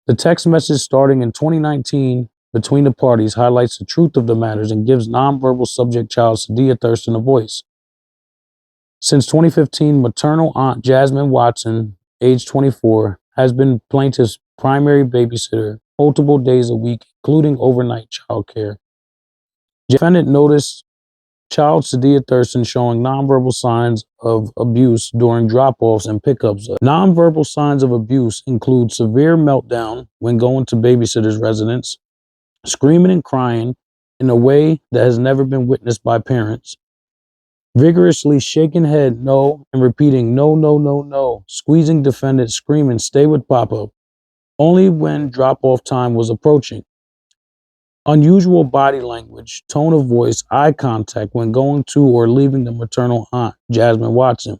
The text message starting in 2019 between the parties highlights the truth of the matters and gives nonverbal subject child Sadia Thurston a voice. Since 2015, maternal aunt Jasmine Watson, age 24, has been plaintiff's primary babysitter multiple days a week, including overnight child care. Defendant noticed child Sadia Thurston showing nonverbal signs of abuse during drop-offs and pickups. Nonverbal signs of abuse include severe meltdown when going to babysitter's residence, screaming and crying in a way that has never been witnessed by parents, vigorously shaking head no and repeating no, no, no, no, squeezing defendant, screaming, stay with Papa, only when drop-off time was approaching. Unusual body language, tone of voice, eye contact when going to or leaving the maternal aunt, Jasmine Watson.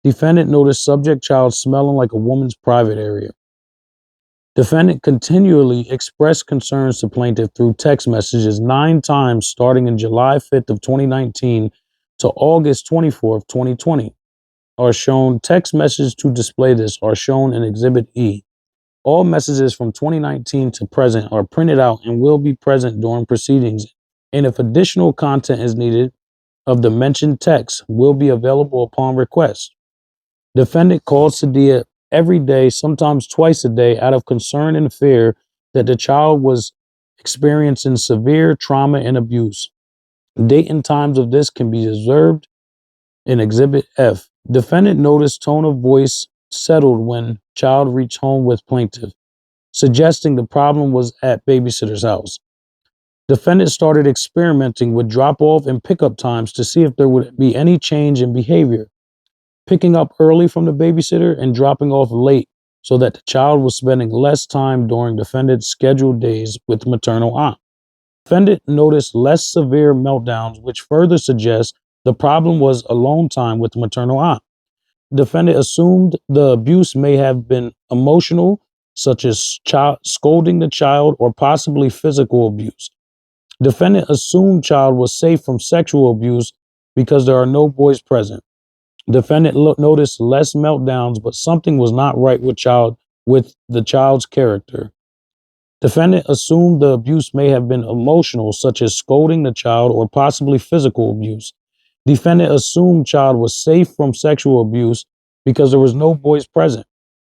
Defendant noticed subject child smelling like a woman's private area. Defendant continually expressed concerns to plaintiff through text messages 9 times starting in July 5th of 2019 to August 24th, 2020. Are shown text messages to display this are shown in Exhibit E. All messages from 2019 to present are printed out and will be present during proceedings, and if additional content is needed of the mentioned text will be available upon request. Defendant called Sadia every day, sometimes twice a day, out of concern and fear that the child was experiencing severe trauma and abuse. Date and times of this can be observed in Exhibit F. Defendant noticed tone of voice settled when child reached home with plaintiff, suggesting the problem was at babysitter's house. Defendant started experimenting with drop-off and pickup times to see if there would be any change in behavior, picking up early from the babysitter and dropping off late so that the child was spending less time during defendant's scheduled days with maternal aunt. Defendant noticed less severe meltdowns, which further suggests the problem was alone time with maternal aunt. Defendant assumed the abuse may have been emotional, such as scolding the child or possibly physical abuse. Defendant assumed child was safe from sexual abuse because there are no boys present. Defendant noticed less meltdowns, but something was not right with the child's character. Defendant assumed the abuse may have been emotional, such as scolding the child or possibly physical abuse. Defendant assumed child was safe from sexual abuse because there was no boys present.